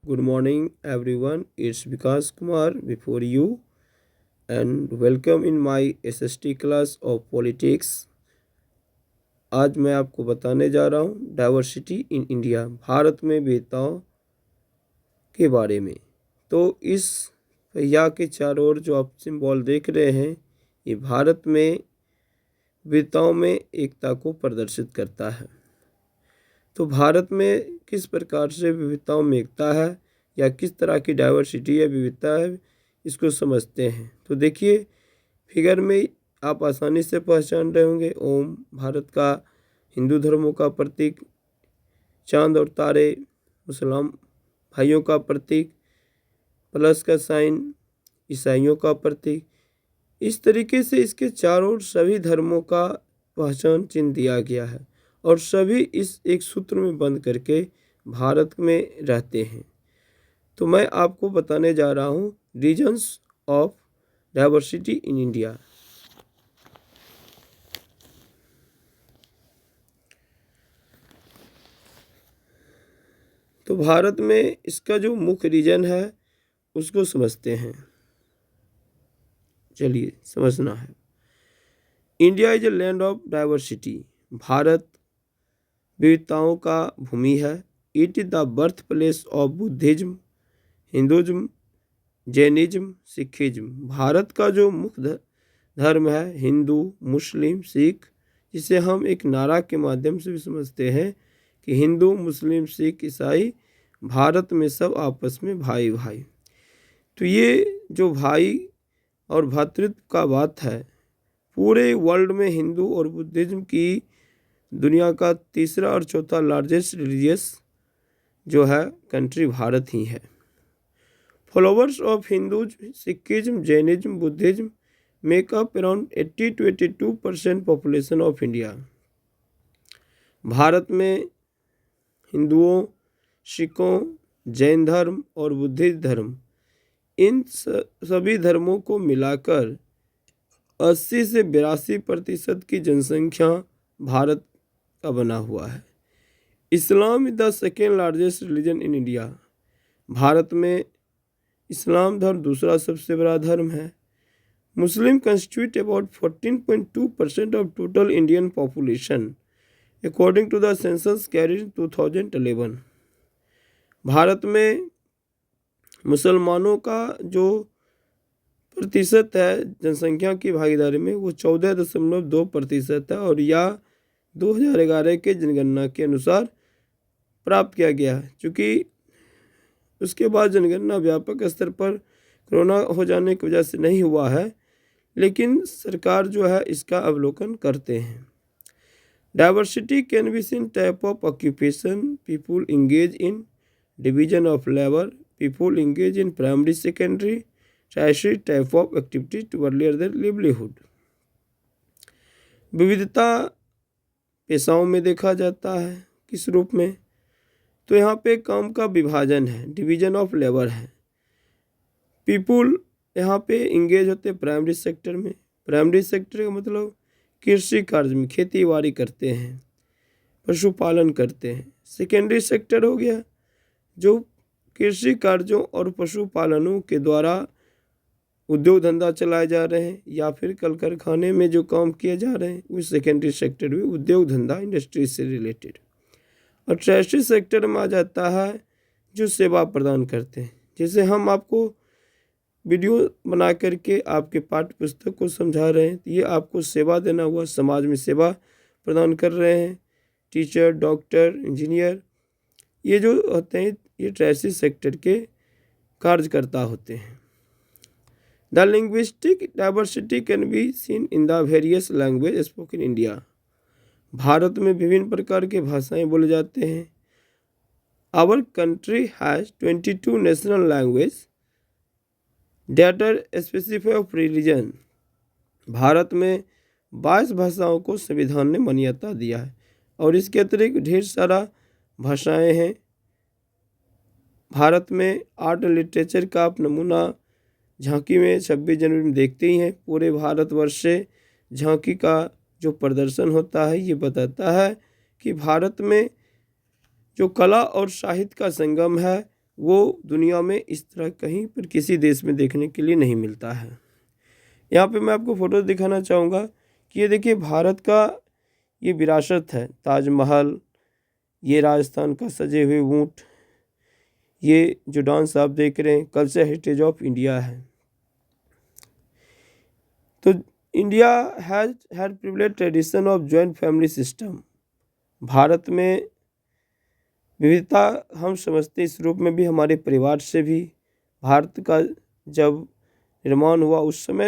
Good morning, everyone. It's Vikas Kumar before you, and welcome in my SST class of politics. आज मैं आपको बताने जा रहा हूँ डाइवर्सिटी इन इंडिया, भारत में विविधताओं के बारे में। तो इस पहिया के चारों ओर जो आप सिंबल देख रहे हैं, ये भारत में विविधताओं में एकता को प्रदर्शित करता है। तो भारत में किस प्रकार से विविधताओं में एकता है या किस तरह की डाइवर्सिटी या विविधता है, इसको समझते हैं। तो देखिए, फिगर में आप आसानी से पहचान रहे होंगे ओम भारत का हिंदू धर्मों का प्रतीक, चांद और तारे मुसलमान भाइयों का प्रतीक, प्लस का साइन ईसाइयों का प्रतीक। इस तरीके से इसके चारों ओर सभी धर्मों का पहचान चिन्ह दिया गया है और सभी इस एक सूत्र में बंद करके भारत में रहते हैं। तो मैं आपको बताने जा रहा हूँ reasons of diversity in India. तो भारत में इसका जो मुख्य रीजन है उसको समझते हैं। चलिए समझना है। India is a land of diversity. Bharat विविधताओं का भूमि है। It is the birth place of Buddhism, Hinduism, Jainism, Sikhism. Bharat का जो मुख्य धर्म है हिंदू, मुस्लिम, सिख, जिसे हम एक नारा के माध्यम से भी समझते हैं कि हिंदू, मुस्लिम, सिख, ईसाई भारत में सब आपस में भाई भाई। तो ये जो भाई और भ्रातृत्व का बात है, पूरे वर्ल्ड में हिंदू और बुद्धिज्म की दुनिया का तीसरा और चौथा लार्जेस्ट रिलीजियस जो है कंट्री भारत ही है। Followers of Hindu, Sikhism, Jainism, Buddhism make up around 80 to 82% population of India. Bharat में हिंदुओं, सिखों, जैन धर्म और बुद्धिस्ट धर्म, इन सभी धर्मों को मिलाकर 80 से 82% की जनसंख्या भारत का बना हुआ है। Islam is the second largest religion in India. Bharat में इस्लाम धर्म दूसरा सबसे बड़ा धर्म है। Muslim constitute about 14.2% of total Indian population according to the census carried in 2011। Bharat में मुसलमानों का जो प्रतिशत है जनसंख्या की भागीदारी में वो 14.2% है और यह 2011 के जनगणना के अनुसार प्राप्त किया गया है। चूँकि उसके बाद जनगणना व्यापक स्तर पर कोरोना हो जाने की वजह से नहीं हुआ है, लेकिन सरकार जो है इसका अवलोकन करते हैं। Diversity can be seen type of occupation, people engage in division of labour, people engage in primary secondary tertiary type of activity to earlier their livelihood. विविधता पेशाओं में देखा जाता है किस रूप में, तो यहाँ पे काम का विभाजन है, डिवीजन ऑफ लेबर है। पीपुल यहाँ पे इंगेज होते हैं प्राइमरी सेक्टर में। प्राइमरी सेक्टर का मतलब कृषि कार्य में खेती बाड़ी करते हैं, पशुपालन करते हैं। सेकेंडरी सेक्टर हो गया जो कृषि कार्यों और पशुपालनों के द्वारा उद्योग धंधा चलाए जा रहे हैं या फिर कल कारखाने में जो काम किए जा रहे हैं उस सेकेंडरी सेक्टर में उद्योग धंधा इंडस्ट्री से रिलेटेड। और टर्शियरी सेक्टर में आ जाता है जो सेवा प्रदान करते हैं। जैसे हम आपको वीडियो बना करके आपके पाठ्य पुस्तक को समझा रहे हैं, तो ये आपको सेवा देना हुआ, समाज में सेवा प्रदान कर रहे हैं। टीचर, डॉक्टर, इंजीनियर, ये जो होते हैं ये टर्शियरी सेक्टर के कार्यकर्ता होते हैं। The linguistic diversity can be seen in the various language spoken India. Bharat में विभिन्न प्रकार की भाषाएं बोले जाते हैं। Our country has 22 national language that are specify of religion. भारत में 22 भाषाओं को संविधान ने मान्यता दिया है और इसके अतिरिक्त ढेर सारा भाषाएं हैं। भारत में आर्ट एंड लिटरेचर का आप नमूना झांकी में 26 जनवरी में देखते ही हैं। पूरे भारतवर्ष से झांकी का जो प्रदर्शन होता है ये बताता है कि भारत में जो कला और साहित्य का संगम है वो दुनिया में इस तरह कहीं पर किसी देश में देखने के लिए नहीं मिलता है। यहाँ पे मैं आपको फ़ोटो दिखाना चाहूँगा कि ये देखिए भारत का ये विरासत है, ताजमहल, ये राजस्थान का सजे हुए ऊँट, ये जो डांस आप देख रहे हैं कल्चर हेरिटेज ऑफ इंडिया है। तो India had privilege tradition of joint family system. Bharat में विविधता हम समझते इस रूप में भी हमारे परिवार से भी। भारत का जब निर्माण हुआ उस समय